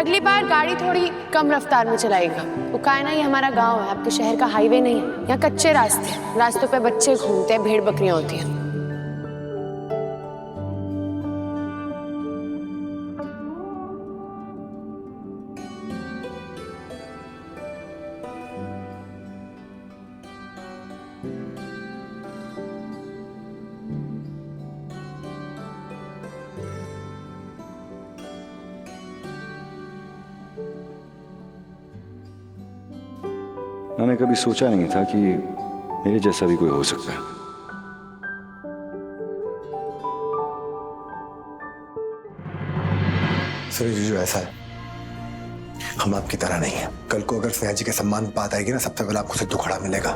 अगली बार गाड़ी थोड़ी कम रफ्तार में चलाएगा। वो कायना ही हमारा गांव है, आपके शहर का हाईवे नहीं है। यहाँ कच्चे रास्ते हैं, रास्तों पे बच्चे घूमते हैं, भेड़ बकरियां होती हैं। मैंने कभी सोचा नहीं था कि मेरे जैसा भी कोई हो सकता है। सूर्य जीजू ऐसा है, हम आपकी तरह नहीं है। कल को अगर स्नेहा जी के सम्मान में बात आएगी ना, सबसे पहले आपको सिर्फ दुखड़ा मिलेगा।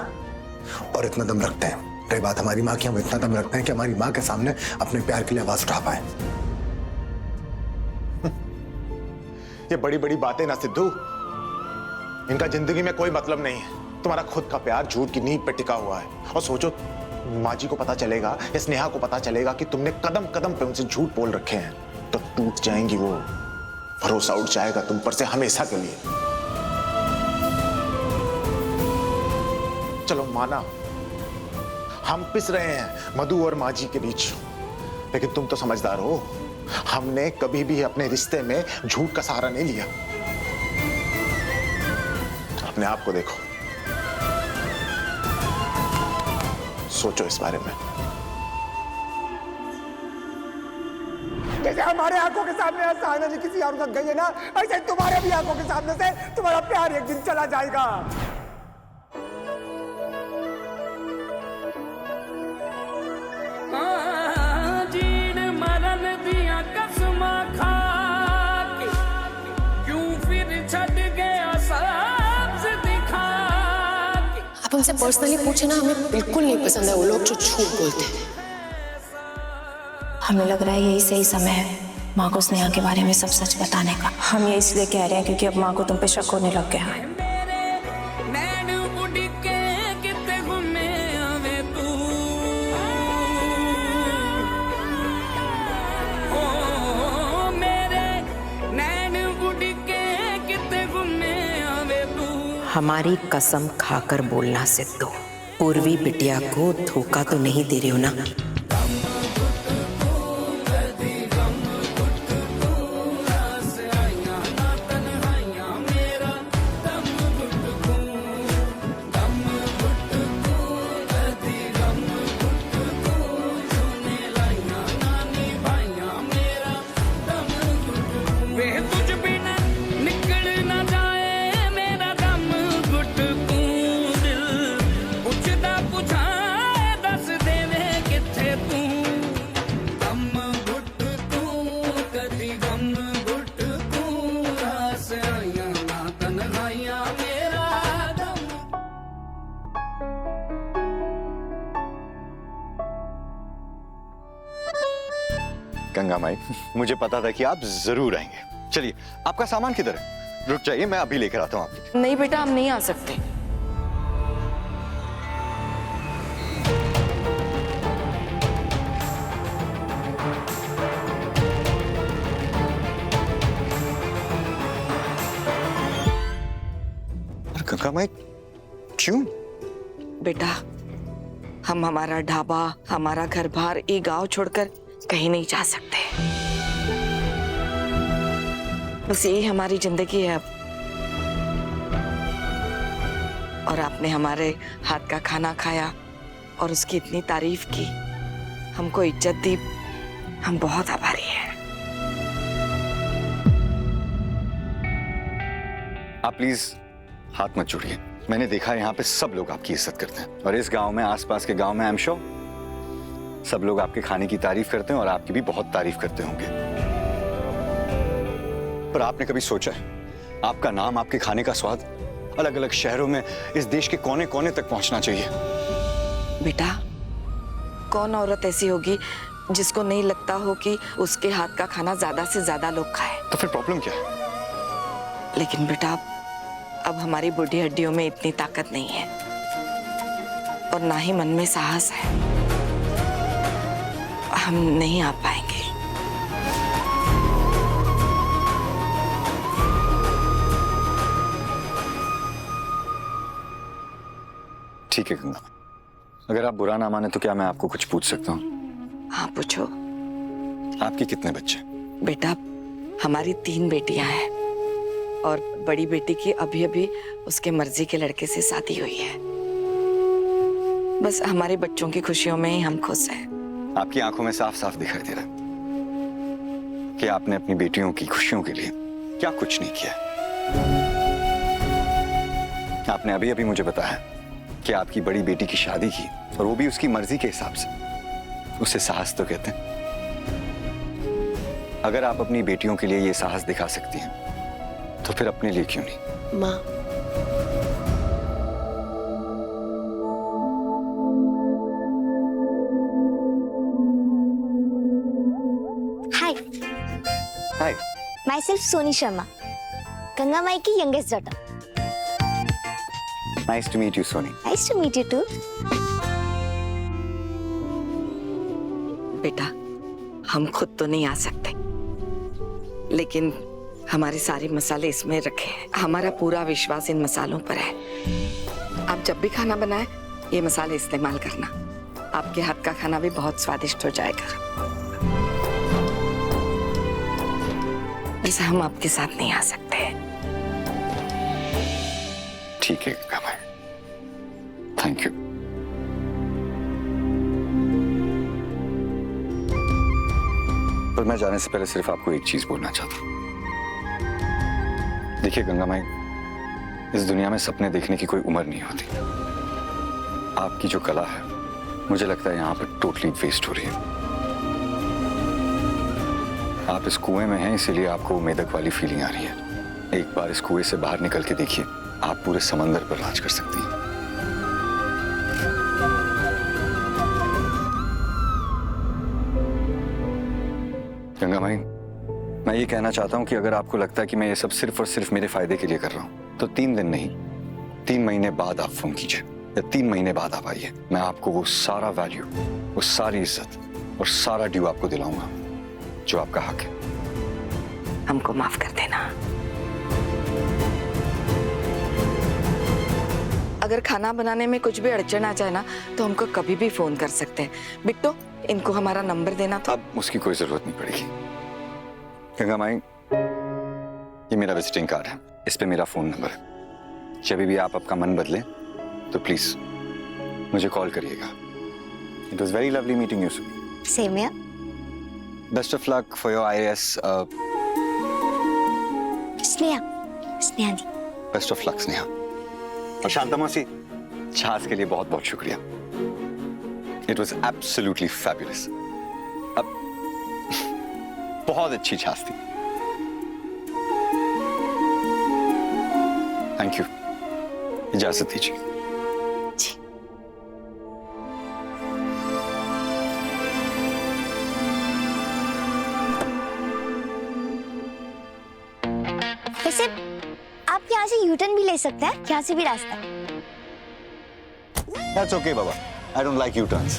और इतना दम रखते हैं, रही बात हमारी माँ की, हम इतना दम रखते हैं कि हमारी माँ के सामने अपने प्यार के लिए आवाज उठा पाए। ये बड़ी बड़ी बातें ना सिद्धू, इनका जिंदगी में कोई मतलब नहीं है। तुम्हारा खुद का प्यार झूठ की नींव पे टिका हुआ है। और सोचो, माँ जी को पता चलेगा या स्नेहा को पता चलेगा कि तुमने कदम कदम पे उनसे झूठ बोल रखे हैं, तो टूट जाएंगी वो, भरोसा उठ जाएगा तुम पर से हमेशा के लिए। चलो माना, हम पिस रहे हैं मधु और माँ जी के बीच, लेकिन तुम तो समझदार हो, हमने कभी भी अपने रिश्ते में झूठ का सहारा नहीं लिया। अपने आप को देखो, सोचो इस बारे में। जैसे हमारे आंखों के सामने साइना जी किसी और गई है ना, ऐसे तुम्हारे भी आंखों के सामने से तुम्हारा प्यार एक दिन चला जाएगा। आप हमसे पर्सनली पूछे ना, हमें बिल्कुल नहीं पसंद है वो लोग जो झूठ बोलते हैं। हमें लग रहा है यही सही समय है माँ को स्नेहा के बारे में सब सच बताने का। हम ये इसलिए कह रहे हैं क्योंकि अब माँ को तुम पे शक होने लग गया है। हमारी कसम खाकर बोलना सिद्धू, पूर्वी बिटिया को धोखा तो नहीं दे रहे हो ना? गंगा माई, मुझे पता था कि आप जरूर आएंगे। चलिए, आपका सामान किधर है? रुक जाइए, मैं अभी लेकर आता हूँ आपके। नहीं बेटा, हम नहीं आ सकते। गंगा माई, क्यों? बेटा, हम हमारा ढाबा, हमारा घर बार, ये गांव छोड़कर कहीं नहीं जा सकते। बस यही हमारी जिंदगी है अब। और आपने हमारे हाथ का खाना खाया और उसकी इतनी तारीफ की, हमको इज्जत दी, हम बहुत आभारी हैं। आप प्लीज हाथ मत जोड़िए। मैंने देखा है यहाँ पे सब लोग आपकी इज्जत करते हैं, और इस गांव में, आसपास के गांव में, आई एम श्योर सब लोग आपके खाने की तारीफ करते हैं और आपकी भी बहुत तारीफ करते होंगे। पर आपने कभी सोचा है, आपका नाम, आपके खाने का स्वाद अलग अलग शहरों में, इस देश के कोने कोने तक पहुंचना चाहिए। बेटा, कौन औरत ऐसी होगी जिसको नहीं लगता हो कि उसके हाथ का खाना ज्यादा से ज्यादा लोग खाए? तो फिर प्रॉब्लम क्या है? लेकिन बेटा, अब हमारी बूढ़ी हड्डियों में इतनी ताकत नहीं है और ना ही मन में साहस है। हम नहीं आ पाएंगे। ठीक है गंगा, अगर आप बुरा ना माने तो क्या मैं आपको कुछ पूछ सकता हूँ? हाँ पूछो। आपके कितने बच्चे? बेटा हमारी 3 बेटियां हैं और बड़ी बेटी की अभी अभी उसके मर्जी के लड़के से शादी हुई है। बस हमारे बच्चों की खुशियों में ही हम खुश हैं। आपकी आंखों में साफ साफ दिखाई दे रहा है कि आपने अपनी बेटियों की खुशियों के लिए क्या कुछ नहीं किया। आपने अभी अभी मुझे बताया कि आपकी बड़ी बेटी की शादी की, और वो भी उसकी मर्जी के हिसाब से। उसे साहस तो कहते हैं। अगर आप अपनी बेटियों के लिए ये साहस दिखा सकती हैं तो फिर अपने लिए क्यों नहीं? माँ, Hi, hi, myself Soni Sharma, Ganga Mai की youngest daughter. Nice to meet you Soni. Nice to meet you too. बेटा हम खुद तो नहीं आ सकते, लेकिन हमारे सारे मसाले इसमें रखे हैं। हमारा पूरा विश्वास इन मसालों पर है। आप जब भी खाना बनाए ये मसाले इस्तेमाल करना। आपके हाथ का खाना भी बहुत स्वादिष्ट हो जाएगा। वैसे हम आपके साथ नहीं आ सकते। ठीक है गंगा, थैंक यू। पर मैं जाने से पहले सिर्फ आपको एक चीज बोलना चाहता हूँ। देखिए गंगा माई, इस दुनिया में सपने देखने की कोई उम्र नहीं होती। आपकी जो कला है मुझे लगता है यहाँ पर टोटली वेस्ट हो रही है। आप इस कुएं में हैं इसीलिए आपको मेदक वाली फीलिंग आ रही है। एक बार इस कुएं से बाहर निकल के देखिए, आप पूरे समंदर पर राज कर सकती हैं। गंगा माई, मैं ये कहना चाहता हूं कि अगर आपको लगता है कि मैं ये सब सिर्फ और सिर्फ मेरे फायदे के लिए कर रहा हूं तो 3 दिन नहीं, 3 महीने बाद आप फोन कीजिए या 3 महीने बाद आप आइए। मैं आपको वो सारा वैल्यू, वो सारी इज्जत और सारा ड्यू आपको दिलाऊंगा जो आपका हक है। हमको माफ कर देना। अगर खाना बनाने में कुछ भी अड़चन आ जाए ना तो हमको कभी भी फोन कर सकते हैं। बिट्टो इनको हमारा नंबर देना था। अब उसकी कोई जरूरत नहीं पड़ेगी। गंगा माई, ये मेरा विजिटिंग कार्ड है, इस पे मेरा फोन नंबर है। जब भी आप आपका मन बदले तो प्लीज मुझे कॉल करिएगा। It was very lovely meeting you. Same here. Best of luck for your IAS। Sneha, Sneha ji. Best of luck Sneha. और शांता मौसी, छाछ के लिए बहुत बहुत शुक्रिया। It was absolutely fabulous. अब बहुत अच्छी छाछ थी। थैंक यू, इजाजत दीजिए। वैसे आप यहाँ से यूटर्न भी ले सकते हैं, यहाँ से भी रास्ता है। That's okay, Baba. I don't like U-turns.